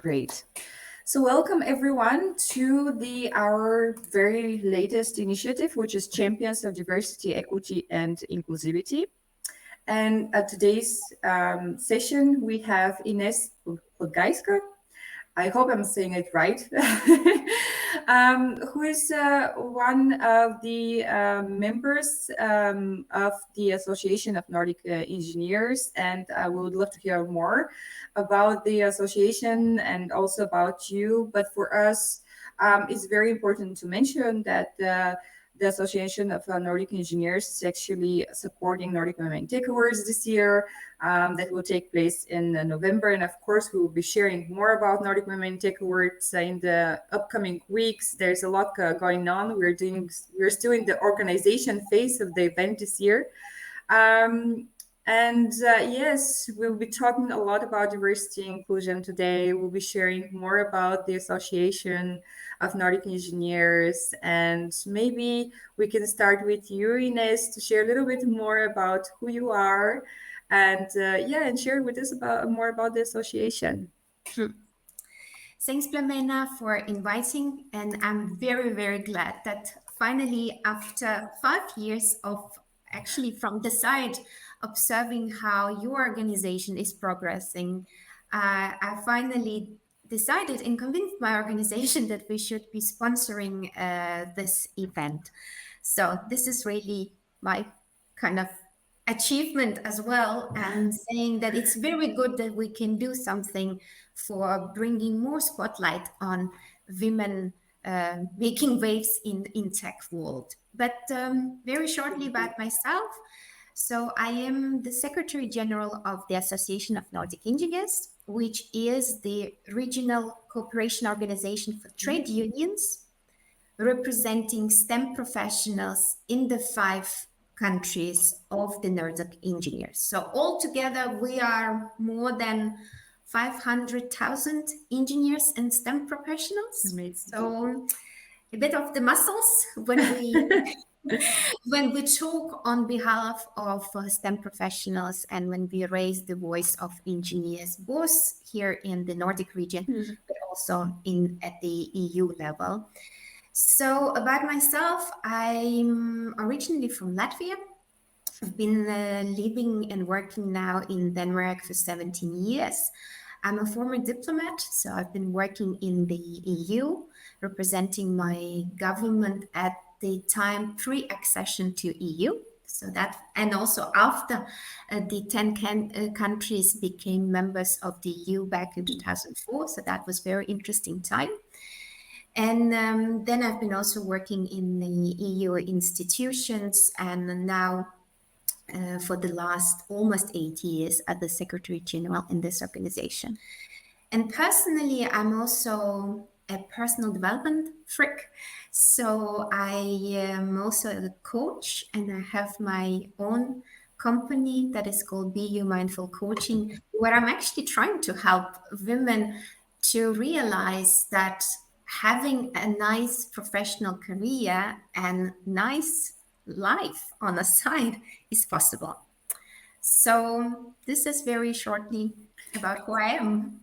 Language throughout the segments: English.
Great. So welcome everyone to our very latest initiative, which is Champions of Diversity, Equity and Inclusivity. And at today's session, we have Inese Podgalska. I hope I'm saying it right, who is one of the members of the Association of Nordic Engineers. And I would love to hear more about the association and also about you. But for us, it's very important to mention that the Association of Nordic Engineers is actually supporting Nordic Women Tech Awards this year. That will take place in November. And of course, we will be sharing more about Nordic Women Tech Awards in the upcoming weeks. There's a lot going on. We're still in the organization phase of the event this year. Yes, we'll be talking a lot about diversity and inclusion today. We'll be sharing more about the Association of Nordic Engineers. And maybe we can start with you, Inese, to share a little bit more about who you are and share with us more about the association. Thanks, Blamena, for inviting. And I'm very, very glad that finally, after 5 years of actually from the side observing how your organization is progressing, I finally decided and convinced my organization that we should be sponsoring this event. So this is really my kind of achievement as well, and saying that it's very good that we can do something for bringing more spotlight on women making waves in tech world. But very shortly about myself. So I am the Secretary General of the Association of Nordic Engineers, which is the regional cooperation organization for trade unions, representing STEM professionals in the 5 countries of the Nordic engineers. So altogether, we are more than 500,000 engineers and STEM professionals. Amazing. So a bit of the muscles when we talk on behalf of STEM professionals and when we raise the voice of engineers, both here in the Nordic region, but also at the EU level. So about myself, I'm originally from Latvia. I've been living and working now in Denmark for 17 years. I'm a former diplomat, so I've been working in the EU, representing my government at the time pre-accession to EU. So that, and also after the 10 countries became members of the EU back in 2004. So that was very interesting time. And then I've been also working in the EU institutions, and now for the last almost 8 years as the Secretary General in this organization. And personally, I'm also a personal development freak. So I am also a coach, and I have my own company that is called Be You Mindful Coaching, where I'm actually trying to help women to realize that having a nice professional career and nice life on the side is possible. So this is very shortly about who I am.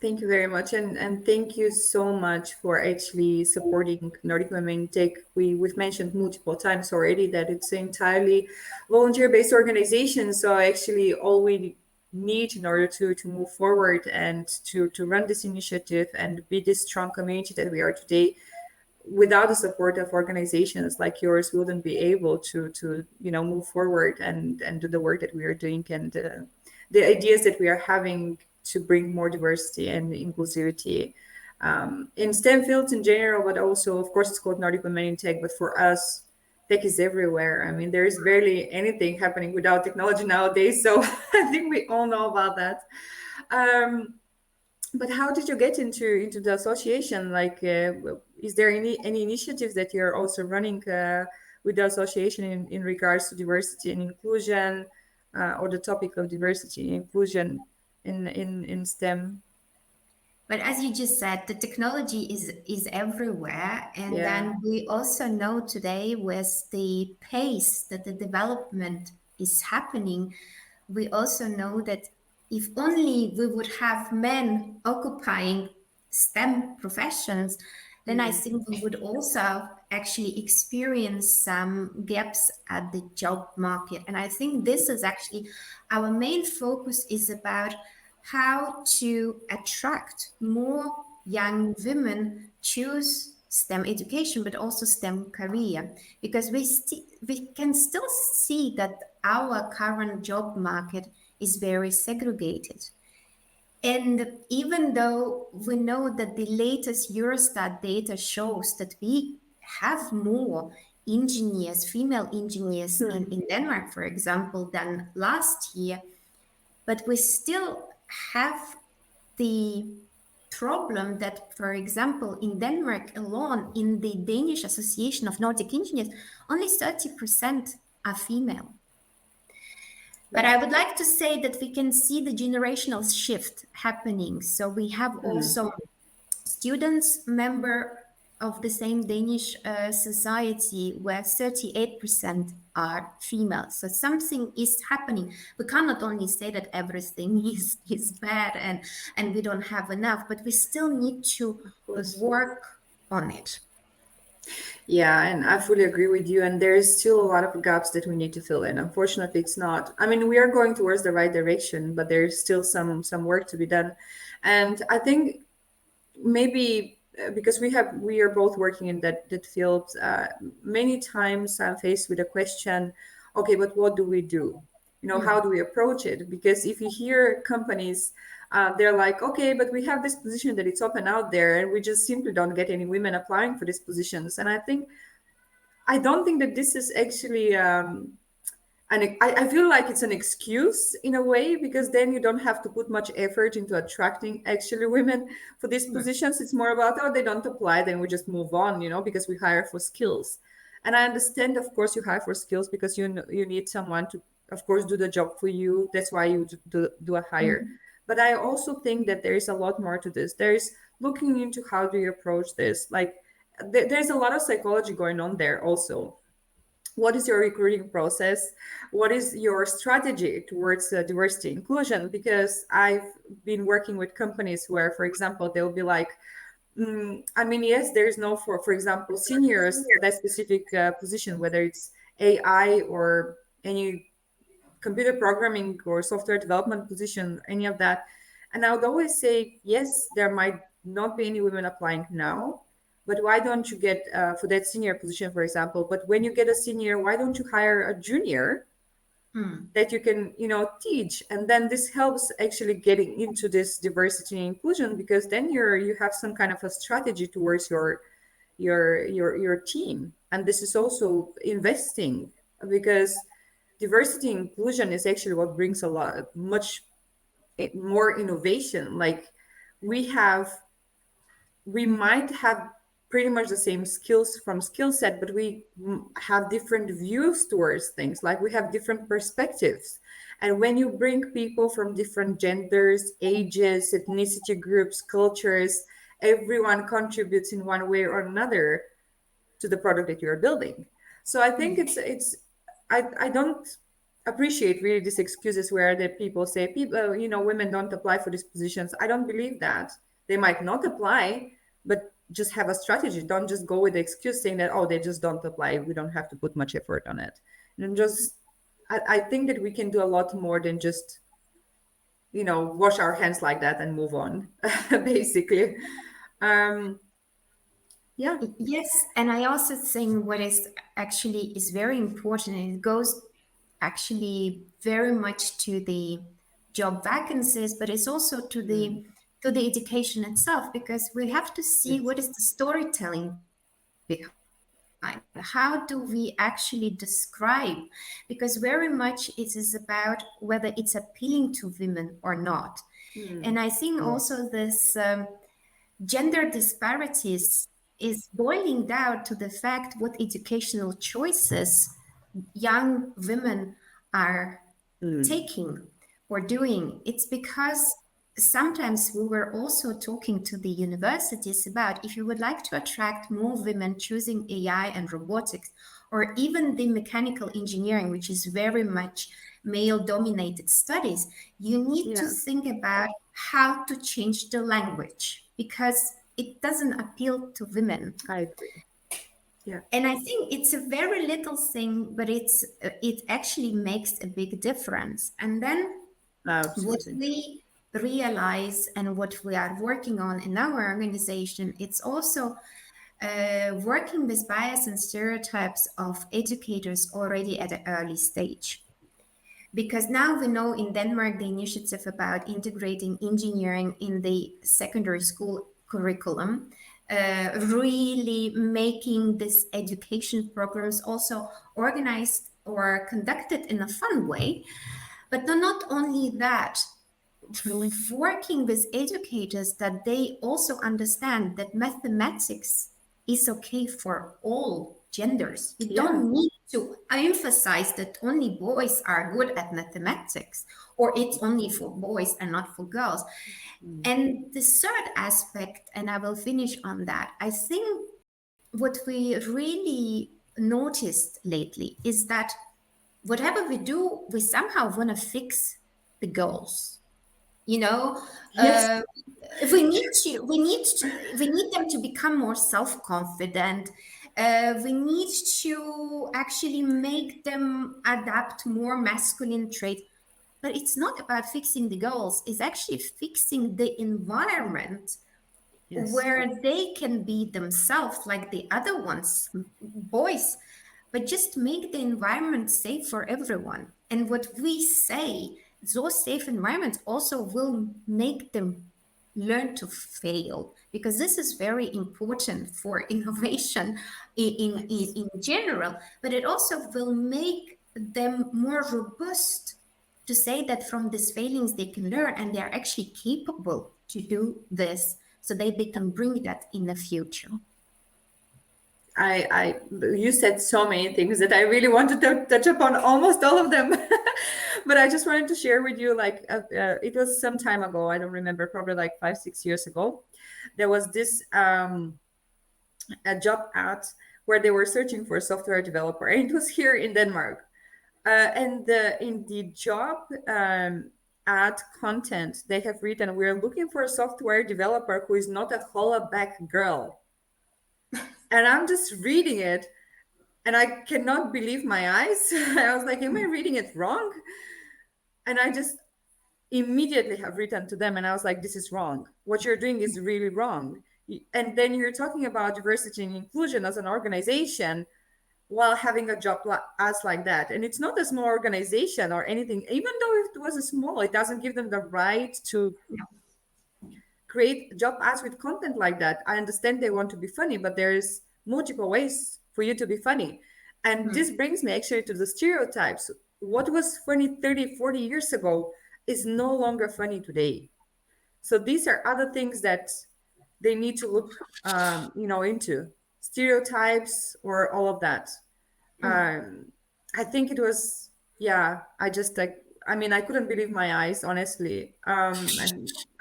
Thank you very much, and thank you so much for actually supporting Nordic Women Tech. We've mentioned multiple times already that it's an entirely volunteer-based organization. So actually, all we need in order to move forward and to run this initiative and be this strong community that we are today, without the support of organizations like yours, we wouldn't be able to move forward and do the work that we are doing and the ideas that we are having to bring more diversity and inclusivity in STEM fields in general, but also, of course, it's called Nordic Women in Tech, but for us, tech is everywhere. I mean, there is barely anything happening without technology nowadays, so I think we all know about that. But how did you get into the association? Like, is there any initiatives that you're also running with the association in regards to diversity and inclusion, or the topic of diversity and inclusion in STEM? But as you just said, the technology is everywhere. And then we also know today, with the pace that the development is happening, we also know that if only we would have men occupying STEM professions, then I think we would also actually experience some gaps at the job market. And I think this is actually our main focus is about how to attract more young women choose STEM education, but also STEM career, because we can still see that our current job market is very segregated. And even though we know that the latest Eurostat data shows that we have more engineers, female engineers in Denmark, for example, than last year, but we still have the problem that, for example, in Denmark alone, in the Danish Association of Nordic Engineers, only 30% are female. But I would like to say that we can see the generational shift happening. So we have also students member of the same Danish society where 38% are female. So something is happening. We cannot only say that everything is bad and we don't have enough, but we still need to work on it. Yeah, and I fully agree with you. And there's still a lot of gaps that we need to fill in. Unfortunately, it's not. I mean, we are going towards the right direction, but there's still some work to be done. And I think maybe because we are both working in that field, many times I'm faced with a question, okay, but what do we do? How do we approach it? Because if you hear companies, they're like, okay, but we have this position that it's open out there and we just simply don't get any women applying for these positions. And I don't think that this is actually and I feel like it's an excuse in a way, because then you don't have to put much effort into attracting actually women for these positions. It's more about, oh, they don't apply, then we just move on, because we hire for skills. And I understand, of course, you hire for skills because you need someone to, of course, do the job for you. That's why you do a hire. But I also think that there is a lot more to this. There is looking into how do you approach this. Like there's a lot of psychology going on there also. What is your recruiting process? What is your strategy towards diversity inclusion? Because I've been working with companies where, for example, they'll be like, I mean, yes, there is no, for example, seniors for that specific position, whether it's AI or any computer programming or software development position, any of that. And I would always say, yes, there might not be any women applying now, but why don't you get for that senior position, for example? But when you get a senior, why don't you hire a junior that you can, teach? And then this helps actually getting into this diversity and inclusion, because then you have some kind of a strategy towards your team. And this is also investing, because diversity and inclusion is actually what brings much more innovation. Like we might have pretty much the same skills from skill set, but we have different views towards things. Like we have different perspectives. And when you bring people from different genders, ages, ethnicity groups, cultures, everyone contributes in one way or another to the product that you're building. So I think I don't appreciate really these excuses where the people say women don't apply for these positions. I don't believe that. They might not apply, but just have a strategy. Don't just go with the excuse saying that, oh, they just don't apply, we don't have to put much effort on it. And just I think that we can do a lot more than just wash our hands like that and move on. Basically. Yeah. Yes, and I also think what is very important, and it goes actually very much to the job vacancies, but it's also to the education itself, because we have to see what is the storytelling behind. How do we actually describe? Because very much it is about whether it's appealing to women or not. And I think also this gender disparities is boiling down to the fact what educational choices young women are taking or doing. It's because sometimes we were also talking to the universities about if you would like to attract more women choosing AI and robotics, or even the mechanical engineering, which is very much male dominated studies, you need to Yes, think about how to change the language because it doesn't appeal to women. I agree. Yeah, And I think it's a very little thing, but it actually makes a big difference. And then what absolutely. we realize and what we are working on in our organization, it's also working with bias and stereotypes of educators already at an early stage. Because now we know in Denmark the initiative about integrating engineering in the secondary school curriculum, really making this education programs also organized or conducted in a fun way. But not only that, working with educators that they also understand that mathematics is okay for all genders. You Yeah. don't need to emphasize that only boys are good at mathematics or it's only for boys and not for girls. Mm. And the third aspect, and I will finish on that, I think what we really noticed lately is that whatever we do, we somehow want to fix the goals, you know. Yes. uh, we need them to become more self-confident. We need to actually make them adapt more masculine traits, but it's not about fixing the goals, it's actually fixing the environment Yes. where they can be themselves like the other ones, boys, but just make the environment safe for everyone. And what we say, those safe environments also will make them learn to fail, because this is very important for innovation Yes. in general, but it also will make them more robust to say that from these failings they can learn and they are actually capable to do this so that they can bring that in the future. You said so many things that I really wanted to touch upon almost all of them. But I just wanted to share with you, like, it was some time ago. I don't remember, probably like 5, 6 years ago. There was this a job ad where they were searching for a software developer, and it was here in Denmark. And in the job ad content, they have written, "We're looking for a software developer who is not a hollaback girl." And I'm just reading it, and I cannot believe my eyes. I was like, "Am I reading it wrong?" And I just immediately have written to them, and I was like, "This is wrong. What you're doing is really wrong." And then you're talking about diversity and inclusion as an organization while having a job as like that, and it's not a small organization or anything. Even though it was a small, it doesn't give them the right to create job ads with content like that. I understand they want to be funny, but there's multiple ways for you to be funny. And Hmm. this brings me actually to the stereotypes. What was funny 30, 40 years ago is no longer funny today. So these are other things that they need to look into stereotypes or all of that. um I think it was, yeah, I just like, I mean, I couldn't believe my eyes, honestly. And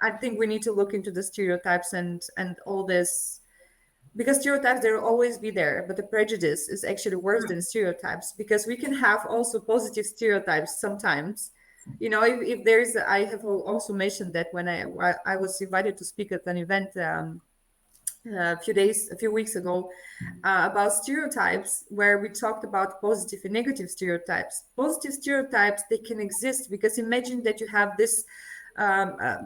I think we need to look into the stereotypes and all this, because stereotypes, they'll always be there, but the prejudice is actually worse than stereotypes, because we can have also positive stereotypes sometimes. If there's, I have also mentioned that when I was invited to speak at an event a few weeks ago, about stereotypes, where we talked about positive and negative stereotypes. Positive stereotypes, they can exist because imagine that you have this, um, uh,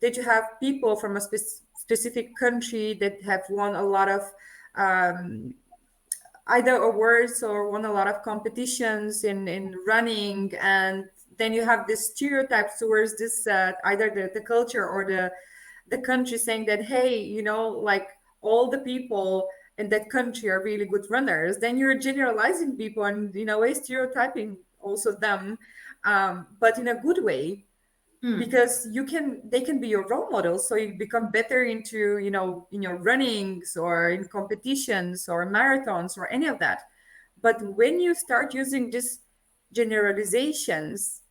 that you have people from a specific country that have won a lot of um, either awards or won a lot of competitions in running, and then you have this stereotypes towards this, either the culture or the country, saying that, hey, like, all the people in that country are really good runners. Then you're generalizing people and, in a way, stereotyping also them, but in a good way, Hmm. because they can be your role models, so you become better into, in your runnings or in competitions or marathons or any of that. But when you start using these generalizations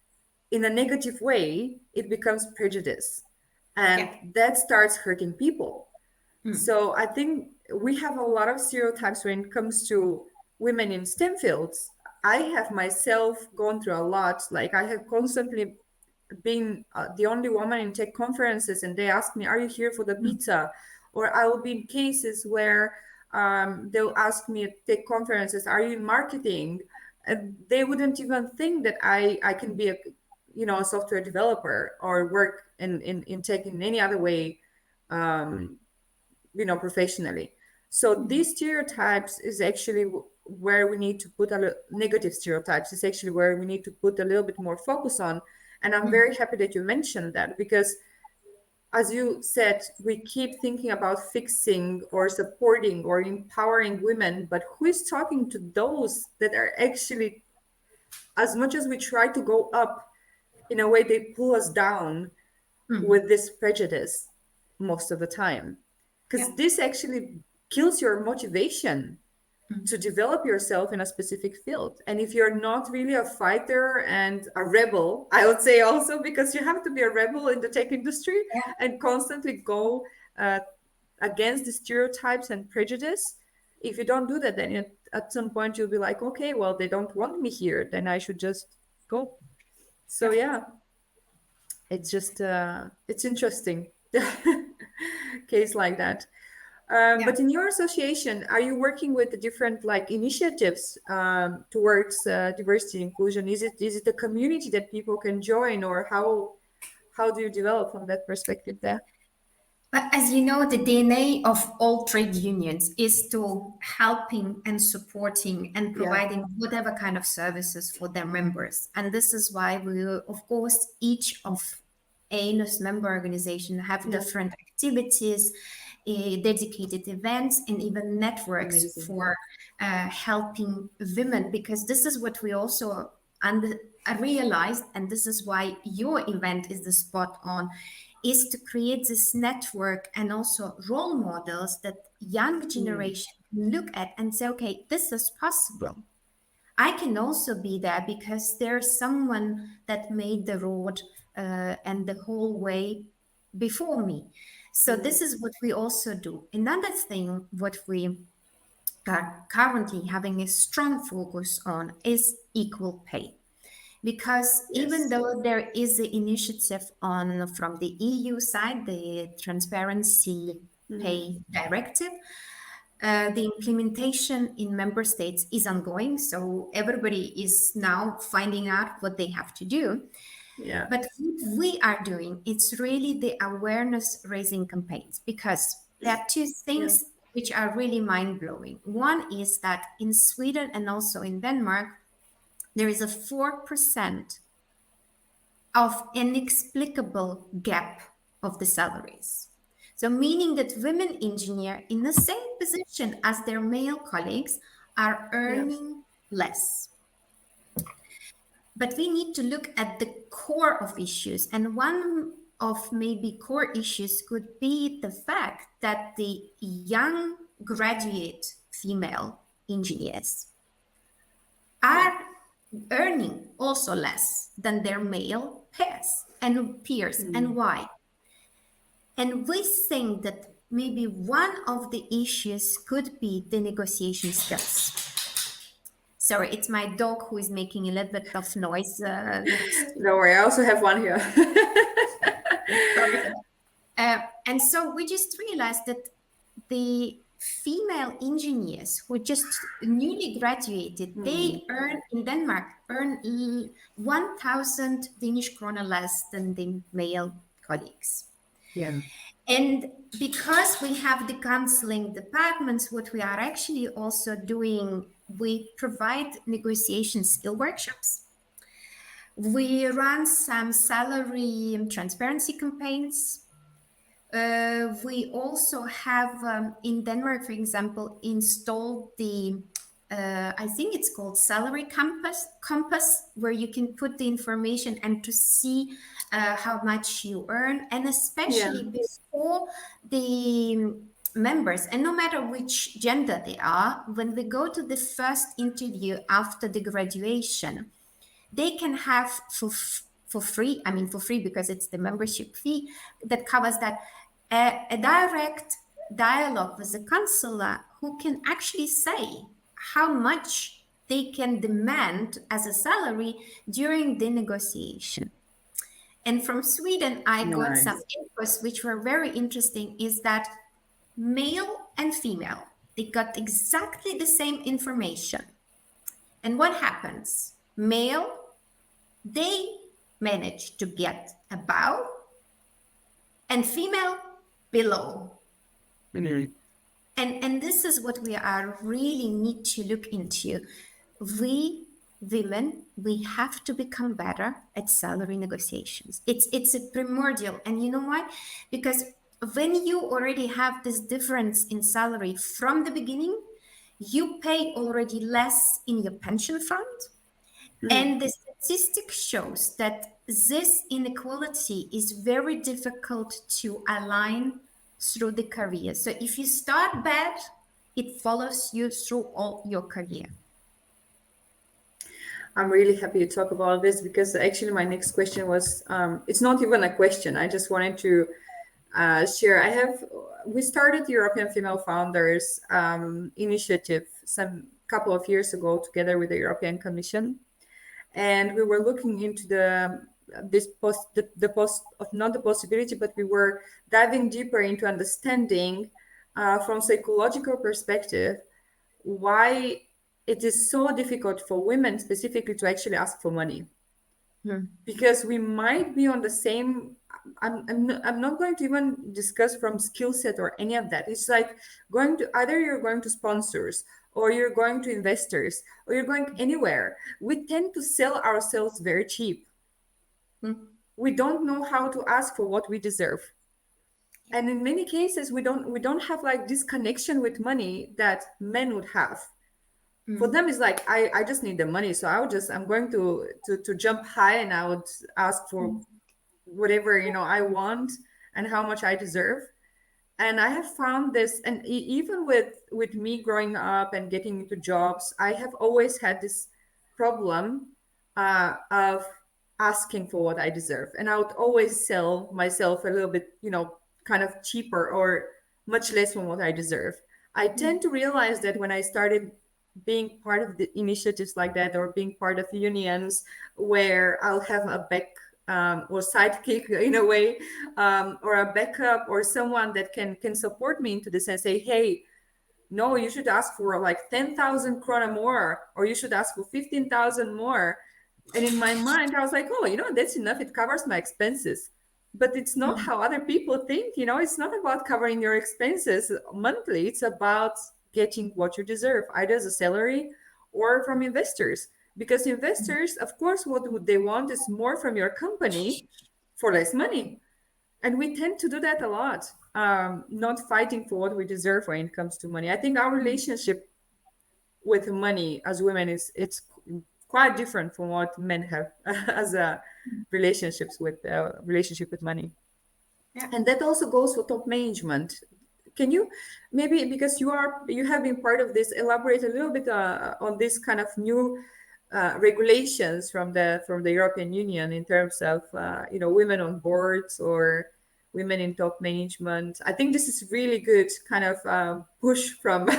in a negative way, it becomes prejudice, and Yeah. that starts hurting people. Hmm. So I think we have a lot of stereotypes when it comes to women in STEM fields. I have myself gone through a lot. Like I have constantly been the only woman in tech conferences, and they ask me, "Are you here for the pizza?" Or I will be in cases where they'll ask me at tech conferences, "Are you in marketing?" And they wouldn't even think that I can be a software developer or work in tech in any other way, um, professionally. So these stereotypes is actually where we need to put negative stereotypes is actually where we need to put a little bit more focus on. And I'm very happy that you mentioned that, because as you said, we keep thinking about fixing or supporting or empowering women, but who is talking to those that are actually, as much as we try to go up, in a way they pull us down with this prejudice most of the time, Yeah. because this actually kills your motivation to develop yourself in a specific field. And if you're not really a fighter and a rebel, I would say also, because you have to be a rebel in the tech industry Yeah. and constantly go uh, against the stereotypes and prejudice. If you don't do that, then at some point you'll be like, okay, well, they don't want me here, then I should just go. So Yeah. yeah, it's just it's interesting case like that. Yeah. But in your association, are you working with the different like initiatives towards diversity and inclusion? Is it a community that people can join, or how do you develop from that perspective there? But as you know, the DNA of all trade unions is to helping and supporting and Yeah. providing whatever kind of services for their members. And this is why we, of course, each of ANUS member organization have Yeah. different activities, dedicated events, and even networks Amazing. for helping women. Because this is what we also under, realized, and this is why your event is the spot on, is to create this network and also role models that young Mm. generation can look at and say, okay, this is possible. I can also be there because there's someone that made the road and the whole way before me. So this is what we also do. Another thing what we are currently having a strong focus on is equal pay, because even Yes. though there is the initiative on from the EU side, the Transparency Pay Directive, the implementation in member states is ongoing. So everybody is now finding out what they have to do. Yeah. But what we are doing, it's really the awareness raising campaigns, because there are two Yeah. things which are really mind blowing. One is that in Sweden and also in Denmark, there is a 4% of inexplicable gap of the salaries. So meaning that women engineer in the same position as their male colleagues are Yeah. earning less. But we need to look at the core of issues. And one of maybe core issues could be the fact that the young graduate female engineers Yeah. are earning also less than their male peers. And why? And we think that maybe one of the issues could be the negotiation skills. Sorry, it's my dog who is making a little bit of noise next. Don't worry, I also have one here. Sorry for that. And so we just realized that the female engineers who just newly graduated, they earn in Denmark, earn 1,000 Danish kroner less than the male colleagues. Yeah. And because we have the counseling departments, what we are actually also doing, we provide negotiation skill workshops. We run some salary transparency campaigns. We also have in Denmark, for example, installed the I think it's called salary compass, where you can put the information and to see how much you earn, and Yeah. especially before the members, and no matter which gender they are, when we go to the first interview after the graduation, they can have for free, I mean for free because it's the membership fee that covers that, a direct dialogue with the counselor who can actually say how much they can demand as a salary during the negotiation. And from Sweden, I got some Nice. inputs which were very interesting, is that male and female, they got exactly the same information. And what happens? Male, they manage to get above, and female below. And this is what we are really need to look into. We women, we have to become better at salary negotiations. It's a primordial. And you know why? Because when you already have this difference in salary from the beginning, you pay already less in your pension fund. And the statistic shows that this inequality is very difficult to align through the career. So if you start bad, it follows you through all your career. I'm really happy to talk about this because actually my next question was, it's not even a question. I just wanted to share. We started the European Female Founders initiative some couple of years ago together with the European Commission. And we were looking into not the possibility, but we were diving deeper into understanding from psychological perspective why it is so difficult for women specifically to actually ask for money. Because we might be on the same, I'm not going to even discuss from skill set or any of that. It's like either you're going to sponsors or you're going to investors or you're going anywhere. We tend to sell ourselves very cheap. We don't know how to ask for what we deserve. And in many cases, we don't have like this connection with money that men would have. For them, it's like, I just need the money. So I'm going to jump high and I would ask for whatever, I want and how much I deserve. And I have found this, and even with me growing up and getting into jobs, I have always had this problem of asking for what I deserve. And I would always sell myself a little bit, kind of cheaper or much less than what I deserve. I tend to realize that when I started being part of the initiatives like that, or being part of unions where I'll have a back or sidekick in a way, or a backup or someone that can support me into this and say, hey, no, you should ask for like 10,000 krona more, or you should ask for 15,000 more. And in my mind, I was like, oh, that's enough. It covers my expenses. But it's not how other people think. It's not about covering your expenses monthly. It's about getting what you deserve, either as a salary or from investors. Because investors, of course, what they want is more from your company for less money. And we tend to do that a lot, not fighting for what we deserve when it comes to money. I think our relationship with money as women it's quite different from what men have as a relationship with money. Yeah. And that also goes for top management. Can you maybe, because you have been part of this, elaborate a little bit on this kind of new regulations from the European Union in terms of women on boards or women in top management? I think this is really good kind of push from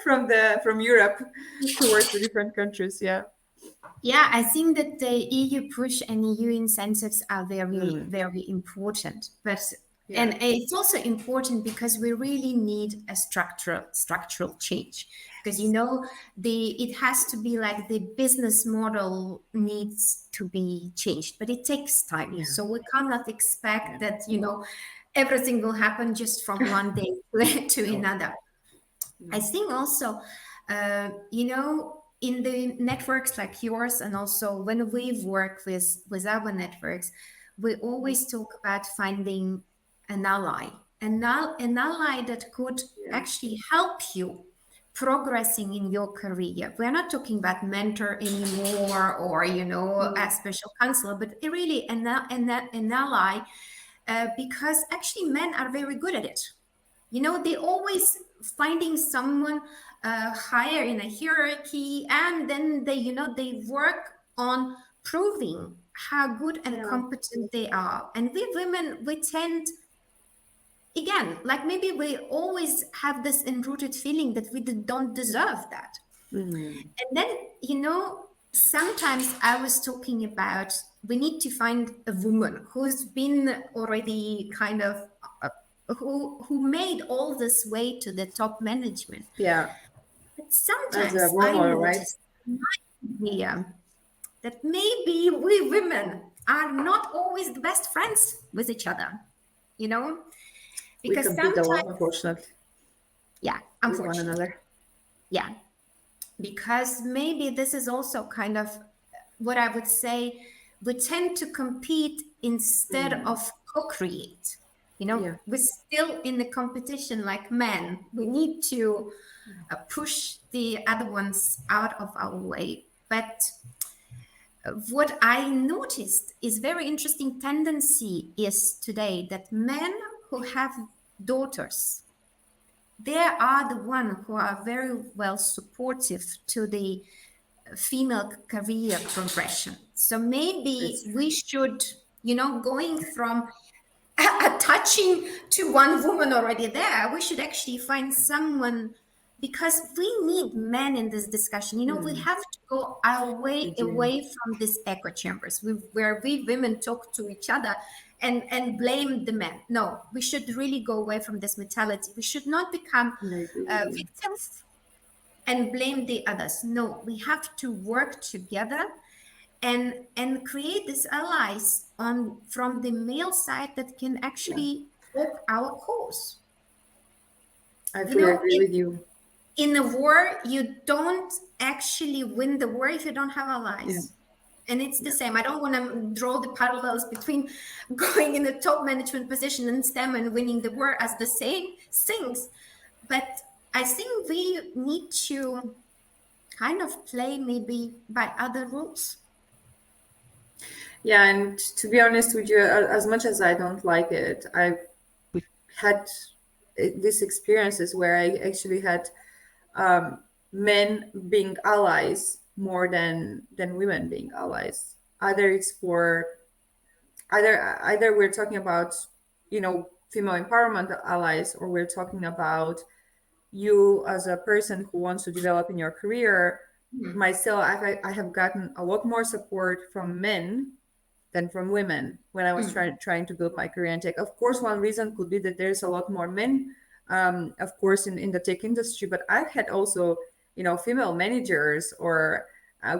from Europe towards the different countries. Yeah, I think that the EU push and EU incentives are very, very important. But and it's also important because we really need a structural change. Because it has to be like the business model needs to be changed, but it takes time. So we cannot expect that everything will happen just from one day to another. I think also, in the networks like yours, and also when we work with our networks, we always talk about finding an ally that could actually help you progressing in your career. We're not talking about mentor anymore, or a special counselor, but really an ally, because actually men are very good at it. They always finding someone higher in a hierarchy, and then they work on proving how good and competent they are. And we women, we tend, again, like maybe we always have this enrooted feeling that we don't deserve that. Mm. And then, sometimes I was talking about we need to find a woman who's been already kind of who made all this way to the top management. Yeah, But as a sometimes role I model, right? noticed here that maybe we women are not always the best friends with each other, you know, We because compete a sometimes, lot, unfortunately, yeah, with one unfortunately, another. yeah, because maybe this is also kind of what I would say we tend to compete instead Mm. of co-create. Yeah, We're still in the competition like men. We need to push the other ones out of our way. But what I noticed is very interesting tendency is today that men who have daughters, they are the one who are very well supportive to the female career progression. So maybe that's true. we should, going from touching to one woman already there, we should actually find someone because we need men in this discussion. We Mm. have to go our We way do. away from these echo chambers where we women talk to each other and blame the men. No, we should really go away from this mentality. We should not become I agree with you. victims and blame the others. No, we have to work together and create these allies on from the male side that can Yeah, actually walk our cause. I You fully know, agree with you. in a war, you don't actually win the war if you don't have Yeah, allies. And it's the yeah, same. I don't want to draw the parallels between going in a top management position in STEM and winning the war as the same things. But I think we need to kind of play maybe by other rules. yeah. And to be honest with you, as much as I don't like it, I've had these experiences where I actually had men being allies more than women being allies. Either it's for either we're talking about female empowerment allies, or we're talking about you as a person who wants to develop in your career. Myself, I have gotten a lot more support from men than from women when I was trying to build my career in tech. Of course, one reason could be that there's a lot more men, of course, in the tech industry. But I've had also, female managers or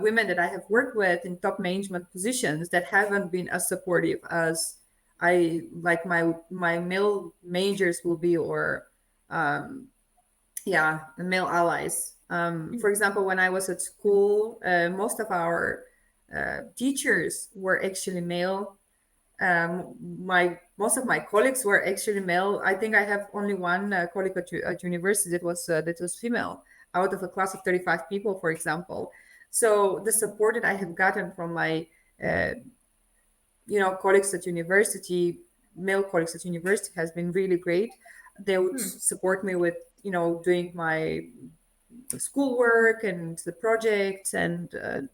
women that I have worked with in top management positions that haven't been as supportive as I like my male managers will be, or yeah, male allies. For example, when I was at school, most of our teachers were actually male. My Most of my colleagues were actually male. I think I have only one colleague at university that was female out of a class of 35 people, for example. So the support that I have gotten from my uh, colleagues at university, male colleagues at university, has been really great. They would support me with doing my schoolwork and the projects, and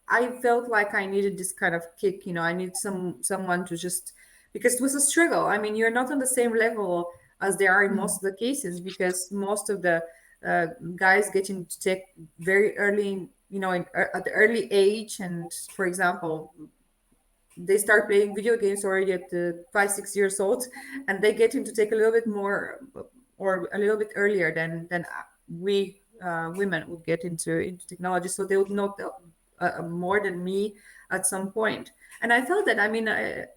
I felt like I needed this kind of kick. I need someone to just, because it was a struggle. I mean, you're not on the same level as they are in most of the cases, because most of the guys get into tech very early, at the early age. And for example, they start playing video games already at 5 6 years old, and they get into tech a little bit more, or a little bit earlier than we women would get into technology. So they would know more than me at some point. And I felt that, I mean,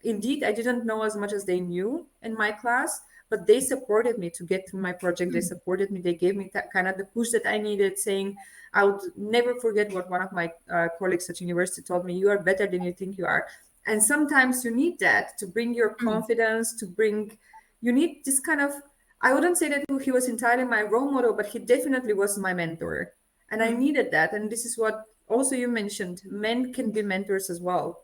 indeed, I didn't know as much as they knew in my class, but they supported me to get through my project. They supported me. They gave me that kind of the push that I needed, saying, I would never forget what one of my colleagues at university told me: you are better than you think you are. And sometimes you need that to bring your confidence, you need this kind of, I wouldn't say that he was entirely my role model, but he definitely was my mentor. And I needed that. And this is what also you mentioned: men can be mentors as well.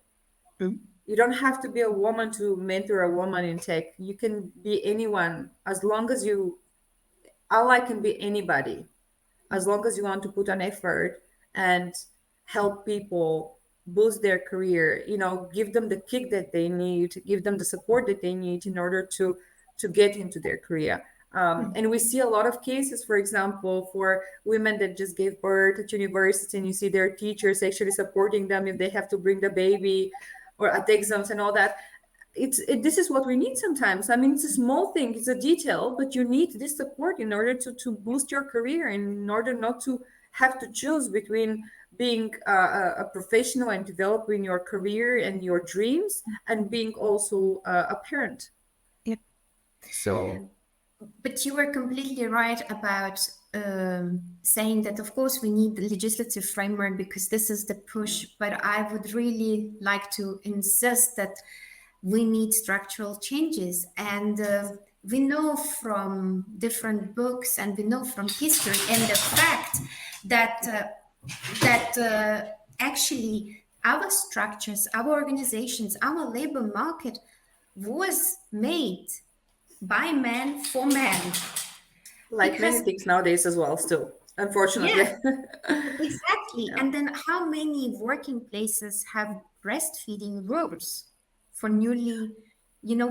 You don't have to be a woman to mentor a woman in tech. You can be anyone, as long as you, ally can be anybody, as long as you want to put an effort and help people boost their career, give them the kick that they need, give them the support that they need in order to get into their career. And we see a lot of cases, for example, for women that just gave birth at university, and you see their teachers actually supporting them if they have to bring the baby or at exams and all that. This is what we need sometimes. I mean, it's a small thing, it's a detail, but you need this support in order to boost your career, in order not to have to choose between being a professional and developing your career and your dreams and being also a parent. Yep. So But you were completely right about saying that, of course, we need the legislative framework because this is the push. But I would really like to insist that we need structural changes. And we know from different books and we know from history and the fact that actually our structures, our organizations, our labor market was made by men for men. like many things nowadays as well, still, unfortunately. Yeah, exactly. Yeah. And then how many working places have breastfeeding rooms for newly,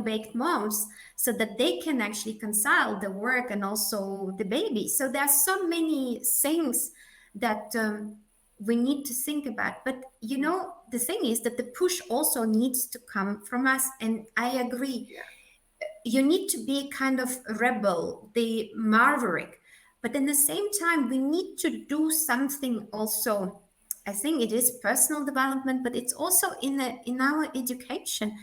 baked moms so that they can actually reconcile the work and also the baby. So there are so many things that we need to think about. But, the thing is that the push also needs to come from us. And I agree. Yeah. You need to be kind of a rebel, the maverick. But at the same time, we need to do something also. I think it is personal development, but it's also in our education.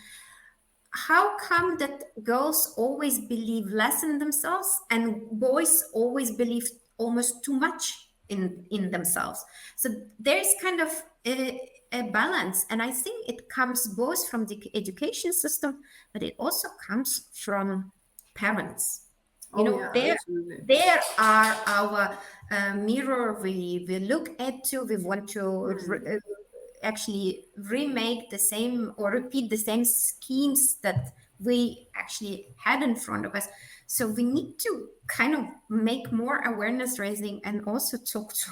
How come that girls always believe less in themselves and boys always believe almost too much in themselves? So there's kind of a balance, and I think it comes both from the education system, but it also comes from parents. There are our mirror we look at to. We want to actually remake the same or repeat the same schemes that we actually had in front of us. So we need to kind of make more awareness raising and also talk to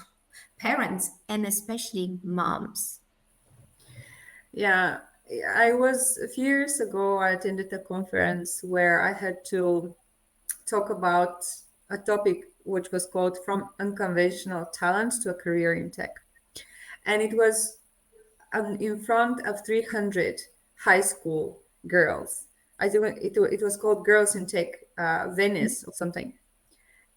parents and especially moms. Yeah, a few years ago, I attended a conference where I had to talk about a topic which was called From Unconventional Talents to a Career in Tech. And it was in front of 300 high school girls. I think it was called Girls in Tech Venice or something.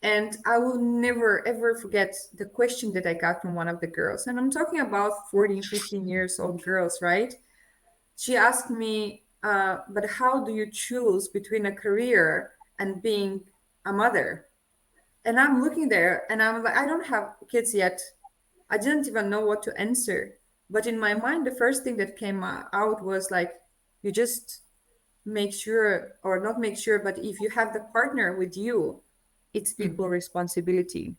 And I will never, ever forget the question that I got from one of the girls. And I'm talking about 14, 15 years old girls, right? She asked me, but how do you choose between a career and being a mother? And I'm looking there and I'm like, I don't have kids yet. I didn't even know what to answer. But in my mind, the first thing that came out was like, you just make sure, or not make sure, but if you have the partner with you, it's equal responsibility.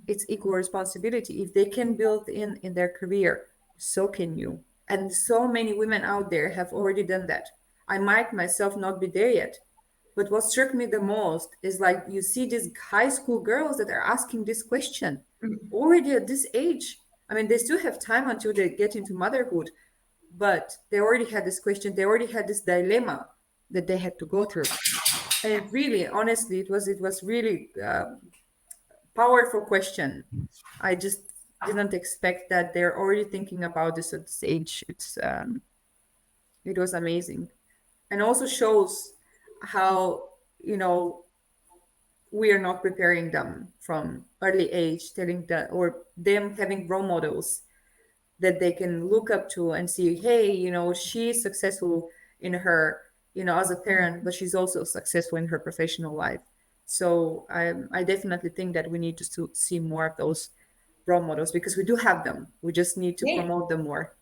It's equal responsibility. If they can build in their career, so can you. And so many women out there have already done that. I might myself not be there yet. But what struck me the most is like you see these high school girls that are asking this question already at this age. I mean, they still have time until they get into motherhood, but they already had this question. They already had this dilemma that they had to go through. And really, honestly, it was really powerful question. I just didn't expect that they're already thinking about this at this age. It was amazing, and also shows how we are not preparing them from early age, telling that or them having role models that they can look up to and see, hey, she's successful in her, as a parent, but she's also successful in her professional life. So I definitely think that we need to see more of those role models because we do have them. We just need to promote them more.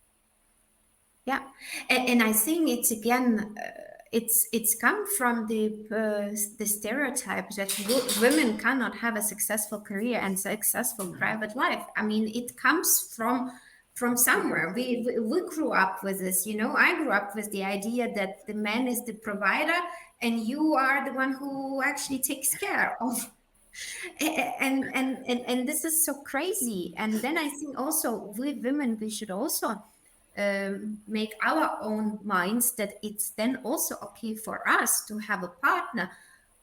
Yeah, and I think it's again, it's come from the stereotype that women cannot have a successful career and successful private life. I mean, it comes from somewhere. We grew up with this. I grew up with the idea that the man is the provider and you are the one who actually takes care of. And this is so crazy. And then I think also we women, we should also make our own minds that it's then also okay for us to have a partner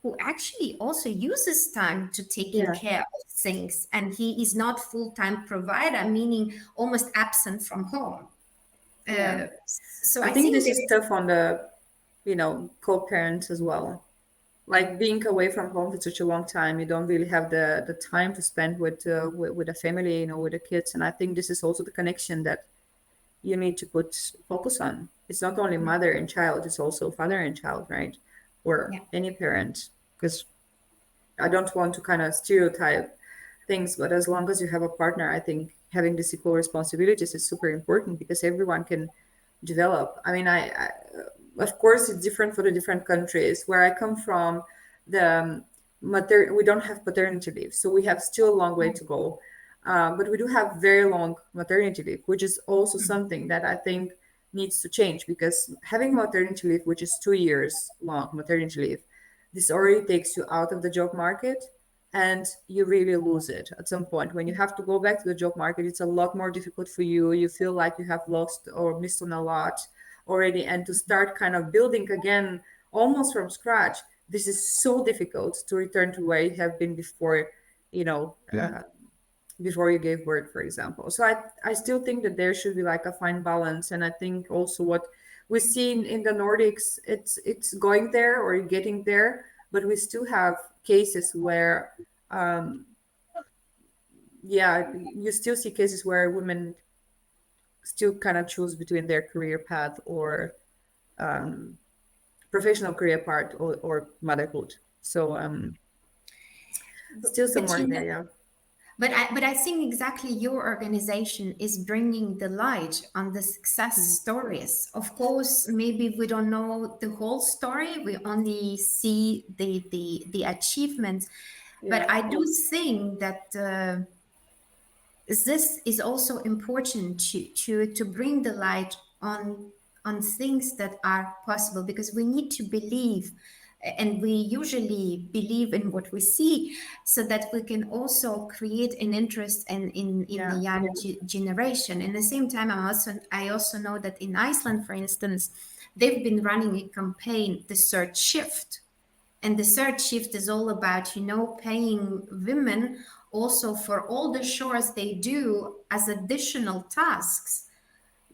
who actually also uses time to taking Yeah, care of things, and he is not full-time provider, meaning almost absent from home. yeah. So I I think think this there is tough on the, co-parents as well. Like being away from home for such a long time, you don't really have the time to spend with a family, with the kids. And I think this is also the connection that you need to put focus on. It's not only mother and child, it's also father and child, right? Or yeah. any parent. Because I don't want to kind of stereotype things, but as long as you have a partner, I think having these equal responsibilities is super important because everyone can develop. I mean, of course, it's different for the different countries. Where I come from, the we don't have paternity leave, so we have still a long way to go. But we do have very long maternity leave, which is also something that I think needs to change because having maternity leave, which is 2 years long maternity leave, this already takes you out of the job market and you really lose it at some point. When you have to go back to the job market, it's a lot more difficult for you. You feel like you have lost or missed on a lot already. And to start kind of building again almost from scratch, this is so difficult to return to where you have been before, you know, Yeah. before you gave birth, for example. So I still think that there should be like a fine balance. And I think also what we see in the Nordics, it's going there or getting there, but we still have cases where, yeah, you still see cases where women still kind of choose between their career path or professional career path or motherhood. So still But somewhere there, yeah. I think exactly your organization is bringing the light on the success stories. Of course, maybe we don't know the whole story. We only see the achievements. But Yeah. I do think that this is also important to bring the light on things that are possible, because we need to believe, and we usually believe in what we see, so that we can also create an interest in the Yeah. young generation. In the same time, I also know that in Iceland, for instance, they've been running a campaign, the third shift. And the third shift is all about, paying women also for all the chores they do as additional tasks,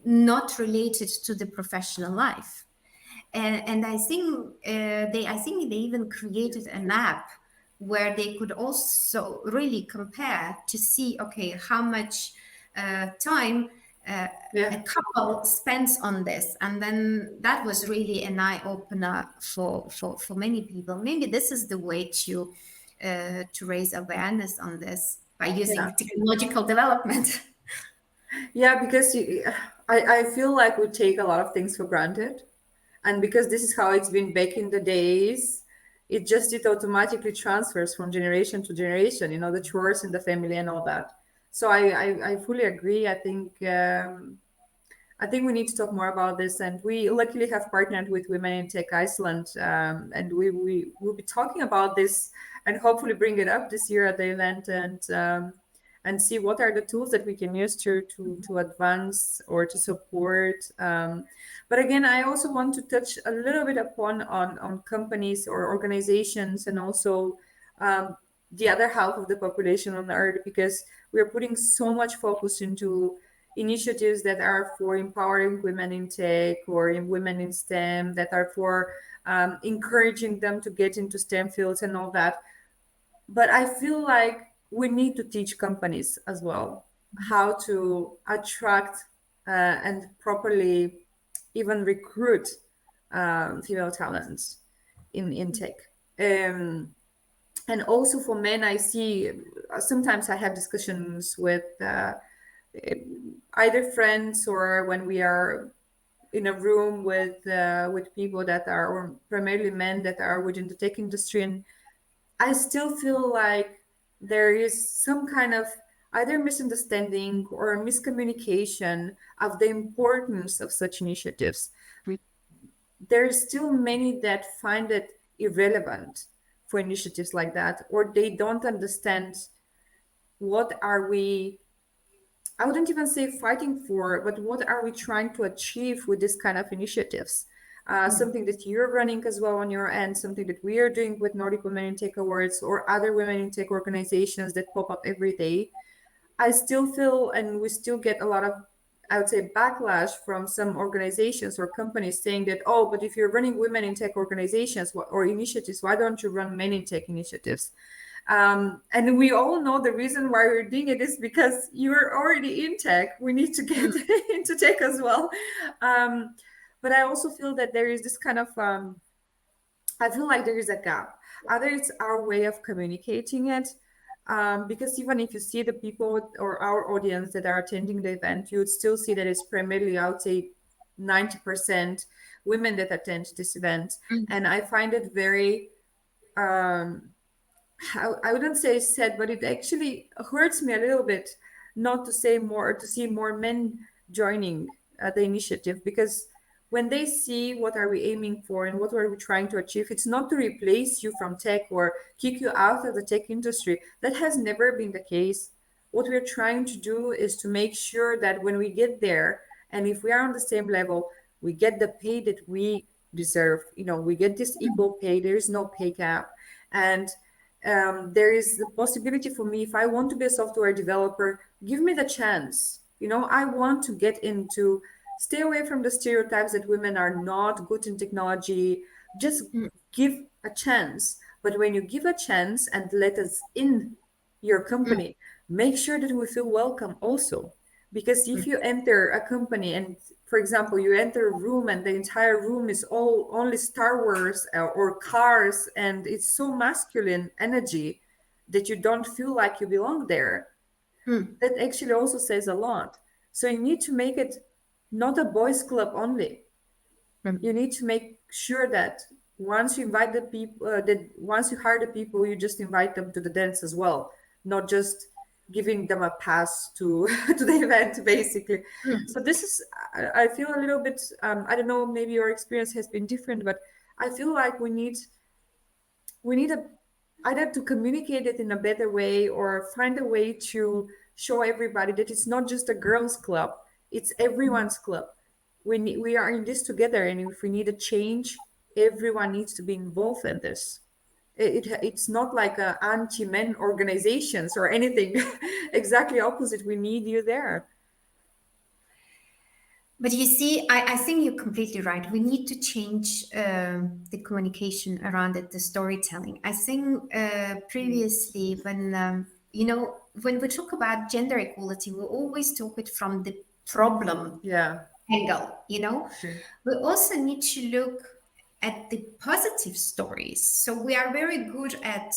not related to the professional life. And I think they even created an app where they could also really compare to see, okay, how much time a Yeah. couple spends on this. And then that was really an eye opener for many people. Maybe this is the way to raise awareness on this, by Yeah. using technological development. Yeah, because I feel like we take a lot of things for granted. And because this is how it's been back in the days, it automatically transfers from generation to generation, the chores in the family and all that. So I fully agree. I think we need to talk more about this, and we luckily have partnered with Women in Tech Iceland, and we will be talking about this and hopefully bring it up this year at the event, and see what are the tools that we can use to advance or to support. But again, I also want to touch a little bit upon on companies or organizations, and also the other half of the population on Earth, because we are putting so much focus into initiatives that are for empowering women in tech or in women in STEM, that are for encouraging them to get into STEM fields and all that. But I feel like we need to teach companies as well how to attract and properly even recruit female talents in tech. Um, and also for men, I see sometimes I have discussions with either friends or when we are in a room with people that are, or primarily men that are within the tech industry, and I still feel like there is some kind of either misunderstanding or miscommunication of the importance of such initiatives. There is still many that find it irrelevant for initiatives like that, or they don't understand what are we, I wouldn't even say fighting for, but what are we trying to achieve with this kind of initiatives? something that you're running as well on your end, something that we are doing with Nordic Women in Tech Awards or other women in tech organizations that pop up every day. I still feel, and we still get a lot of, I would say, backlash from some organizations or companies saying that, oh, but if you're running women in tech organizations or initiatives, why don't you run men in tech initiatives? And we all know the reason why we're doing it is because you're already in tech. We need to get into tech as well. But I also feel that there is this kind of, I feel like there is a gap. Either it's our way of communicating it, because even if you see the people or our audience that are attending the event, you would still see that it's primarily, I would say, 90% women that attend this event. And I find it very, I wouldn't say sad, but it actually hurts me a little bit not to say more, to see more men joining the initiative, because when they see what are we aiming for and what are we trying to achieve, it's not to replace you from tech or kick you out of the tech industry. That has never been the case. What we're trying to do is to make sure that when we get there, and if we are on the same level, we get the pay that we deserve. We get this equal pay. There is no pay gap. And there is the possibility for me, if I want to be a software developer, give me the chance. I want to get into, stay away from the stereotypes that women are not good in technology. Just give a chance. But when you give a chance and let us in your company, make sure that we feel welcome also. Because if you enter a company and, for example, you enter a room and the entire room is all only Star Wars or cars, and it's so masculine energy that you don't feel like you belong there, that actually also says a lot. So you need to make it not a boys club only. You need to make sure that once you invite the people, that once you hire the people, you just invite them to the dance as well, not just giving them a pass to to the event, basically. So this is, I feel a little bit, I don't know, maybe your experience has been different, but I feel like we need either to communicate it in a better way or find a way to show everybody that it's not just a girls club, it's everyone's club. We are in this together, and if we need a change, everyone needs to be involved in this. It's not like anti-men organizations or anything. Exactly opposite, we need you there. But you see, I think you're completely right. We need to change the communication around it, the storytelling. I think previously, when we talk about gender equality, we always talk it from the problem Yeah, angle. sure. We also need to look at the positive stories. So we are very good at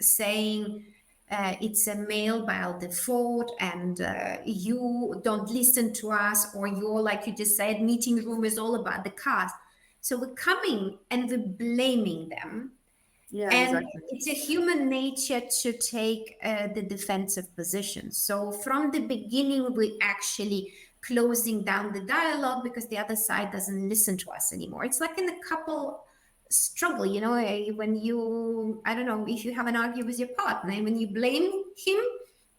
saying it's a male by default, and you don't listen to us, or you're, like you just said, meeting room is all about the cast. So we're coming and we're blaming them. Yeah, And exactly. it's a human nature to take the defensive position. So from the beginning, we actually closing down the dialogue because the other side doesn't listen to us anymore. It's like in a couple struggle, when you, I don't know, if you have an argument with your partner and when you blame him,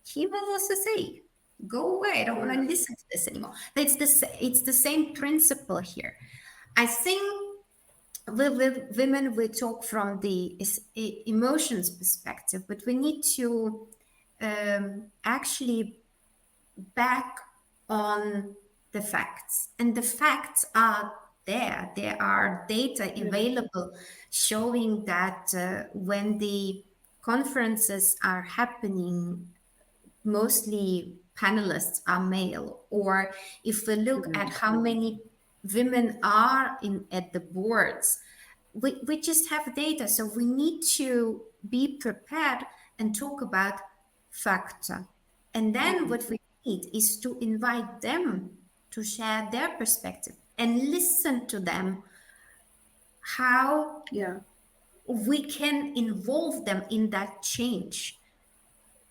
he will also say, go away, I don't want to listen to this anymore. It's the same principle here. I think with women, we talk from the emotions perspective, but we need to actually back on the facts. And the facts are there. There are data available showing that when the conferences are happening, mostly panelists are male. Or if we look at how many women are at the boards, we just have data. So we need to be prepared and talk about factor. And then what we need is to invite them to share their perspective and listen to them, how Yeah. we can involve them in that change.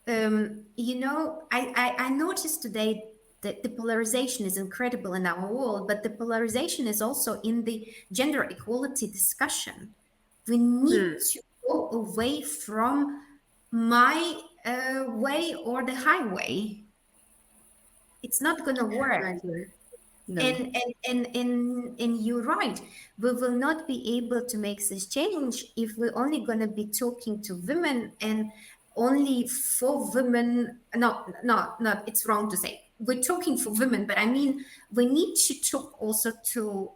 I noticed today that the polarization is incredible in our world, but the polarization is also in the gender equality discussion. We need to go away from my way or the highway. It's not going to work. Exactly. No. And you're right. We will not be able to make this change if we're only going to be talking to women and only for women. No, no, no, it's wrong to say. We're talking for women, but I mean, we need to talk also to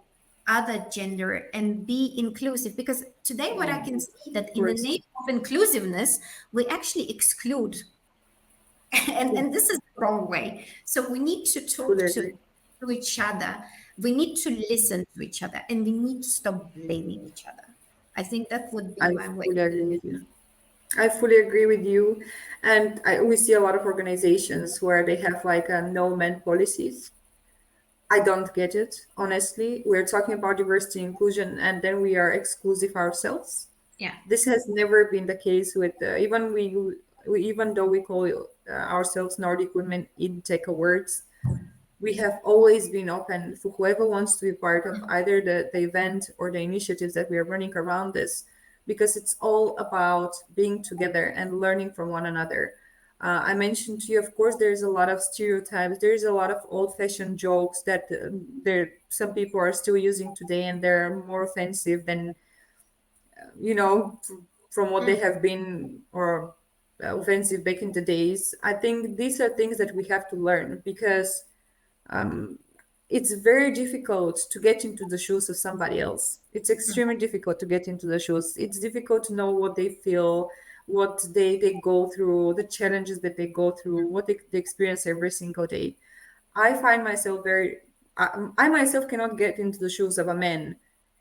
other gender and be inclusive, because today what I can see Of that in the course. name of inclusiveness, we actually exclude. Yeah, And this is the wrong way. So we need to fully talk agree. to each other. We need to listen to each other, and we need to stop blaming each other. I think that would be I my way. fully agree with you. I fully agree with you. And we see a lot of organizations where they have like a no men policies. I don't get it, honestly. We're talking about diversity and inclusion, and then we are exclusive ourselves. Yeah. This has never been the case with even though we call ourselves Nordic women in tech awards, we have always been open for whoever wants to be part of either the event or the initiatives that we are running around this, because it's all about being together and learning from one another. I mentioned to you, of course, there's a lot of stereotypes. There's a lot of old-fashioned jokes that there some people are still using today, and they're more offensive than from what they Mm, have been or offensive back in the days. I think these are things that we have to learn because it's very difficult to get into the shoes of somebody else. It's mm, extremely difficult to get into the shoes. It's difficult to know what they feel, what they go through, the challenges that they go through, what they experience every single day. I find myself I myself cannot get into the shoes of a man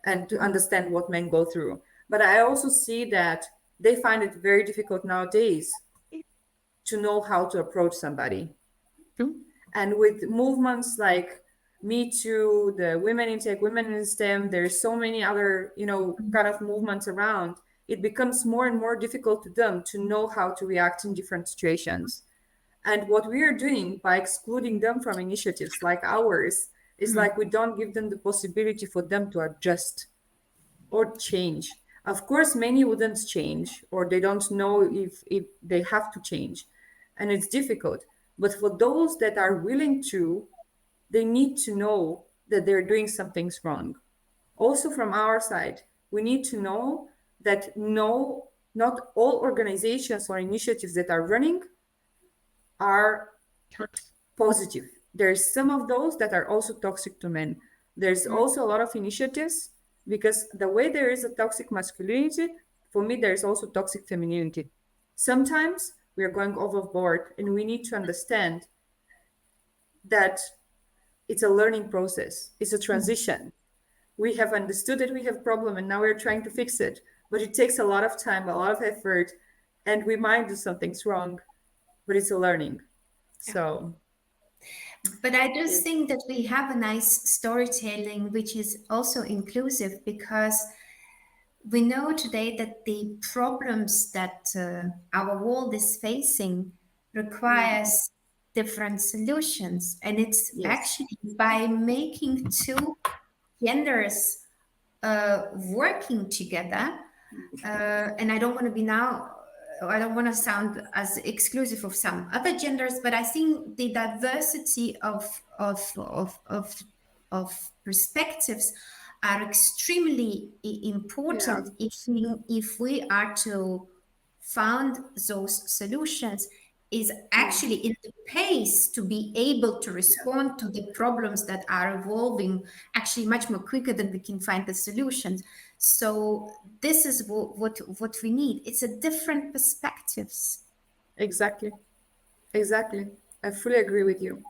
and to understand what men go through. But I also see that they find it very difficult nowadays to know how to approach somebody. true. And with movements like Me Too, the Women in Tech, Women in STEM, there's so many other, kind of movements around. It becomes more and more difficult to them to know how to react in different situations. And what we are doing by excluding them from initiatives like ours is Mm, like we don't give them the possibility for them to adjust or change. Of course, many wouldn't change or they don't know if they have to change. And it's difficult. But for those that are willing to, they need to know that they're doing some things wrong. Also, from our side, we need to know that no, not all organizations or initiatives that are running are positive. There's some of those that are also toxic to men. There's mm, also a lot of initiatives because the way there is a toxic masculinity, for me, there's also toxic femininity. Sometimes we are going overboard and we need to understand that it's a learning process, it's a mm. transition. We have understood that we have a problem and now we're trying to fix it. But it takes a lot of time, a lot of effort, and we might do some things wrong, but it's a learning. Yeah. So, But I just yes. think that we have a nice storytelling which is also inclusive, because we know today that the problems that our world is facing requires different solutions, and it's Yes. actually by making two genders working together. And I don't want to be now, I don't want to sound as exclusive of some other genders, but I think the diversity of perspectives are extremely Yeah, important of if course. we are to found those solutions, is Yeah, actually in the pace to be able to yeah, respond to the problems that are evolving actually much more quicker than we can find the solutions. So this is what we need. It's a different perspectives, exactly. Exactly. I fully agree with you.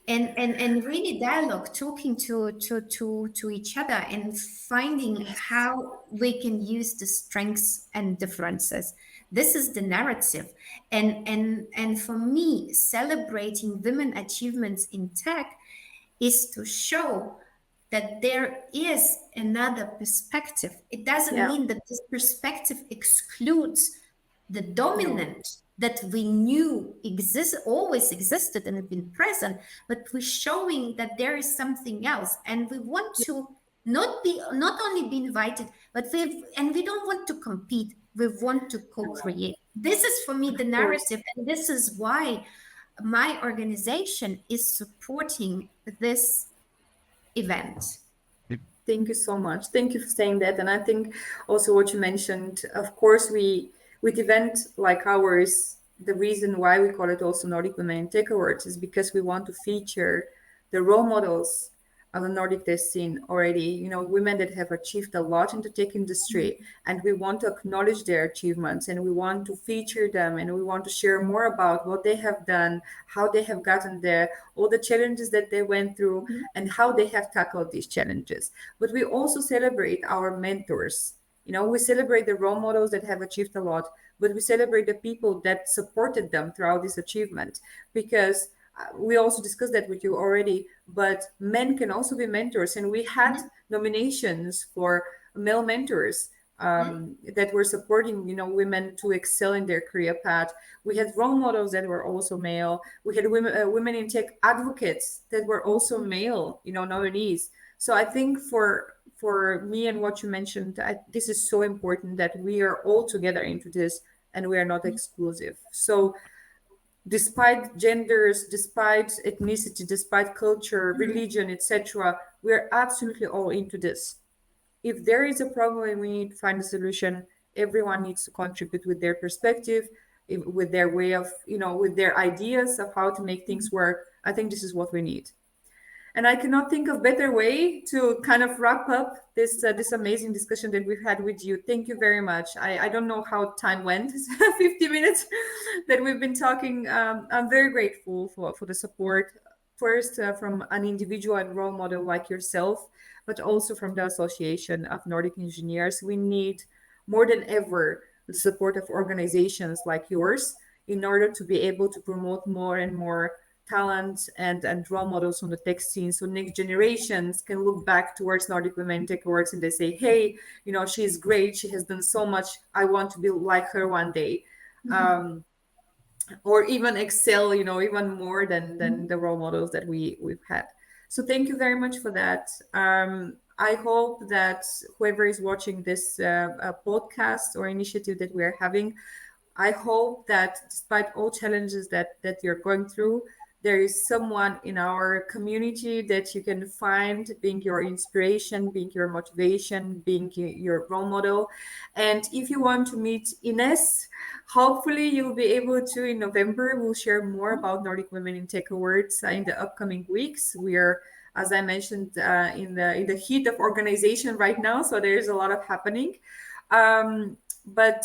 and really dialogue, talking to each other and finding Yes. how we can use the strengths and differences. This is the narrative. And for me, celebrating women achievements in tech is to show that there is another perspective. It doesn't Yeah. mean that this perspective excludes the No. dominant that we knew always existed and had been present, but we're showing that there is something else, and we want Yeah, to not only be invited, but we don't want to compete. We want to co-create. This is for me the of course. narrative, and this is why my organization is supporting this event. Thank you so much. Thank you for saying that. And I think also what you mentioned, of course, we with event like ours, the reason why we call it also Nordic Women in Tech Awards is because we want to feature the role models of the Nordic tech scene already, women that have achieved a lot in the tech industry, and we want to acknowledge their achievements and we want to feature them and we want to share more about what they have done, how they have gotten there, all the challenges that they went through, and how they have tackled these challenges. But we also celebrate our mentors. We celebrate the role models that have achieved a lot, but we celebrate the people that supported them throughout this achievement, because we also discussed that with you already, but men can also be mentors. And we had nominations for male mentors that were supporting, women to excel in their career path. We had role models that were also male. We had women in tech advocates that were also male, nominees. So I think for me and what you mentioned, this is so important that we are all together into this and we are not exclusive. So despite genders, despite ethnicity, despite culture, religion, etc., we are absolutely all into this. If there is a problem and we need to find a solution, everyone needs to contribute with their perspective, with their way of, with their ideas of how to make things work. I think this is what we need. And I cannot think of better way to kind of wrap up this amazing discussion that we've had with you. Thank you very much. I don't know how time went, 50 minutes that we've been talking. I'm very grateful for the support, first from an individual and role model like yourself, but also from the Association of Nordic Engineers. We need more than ever the support of organizations like yours in order to be able to promote more and more talent and role models on the tech scene, so next generations can look back towards Nordic Women in Tech Awards and they say, hey, she's great, she has done so much, I want to be like her one day. Or even excel, even more than the role models that we've had. So thank you very much for that. I hope that whoever is watching this podcast or initiative that we're having, I hope that despite all challenges that you're going through, there is someone in our community that you can find being your inspiration, being your motivation, being your role model. And if you want to meet Inese, hopefully you'll be able to in November. We'll share more about Nordic Women in Tech Awards in the upcoming weeks. We are, as I mentioned, in the heat of organization right now, so there's a lot of happening. But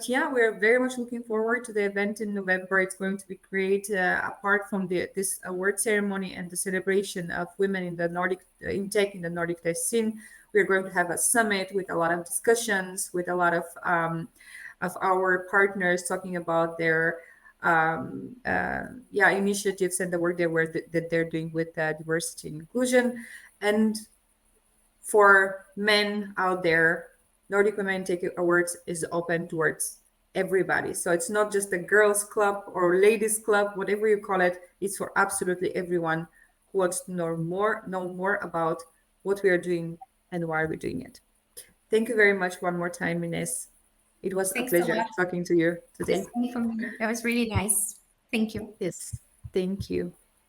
yeah, we're very much looking forward to the event in November. It's going to be great. Apart from this award ceremony and the celebration of women in the Nordic in tech in the Nordic tech scene, we're going to have a summit with a lot of discussions, with a lot of our partners talking about their initiatives and the work that they're doing with diversity and inclusion. And for men out there, Nordic Women in Tech Awards is open towards everybody. So it's not just a girls' club or ladies' club, whatever you call it. It's for absolutely everyone who wants to know more about what we are doing and why we're doing it. Thank you very much one more time, Inese. It was Thanks a so pleasure much. talking to you today. Yes, that was really nice. Thank you. Yes, thank you.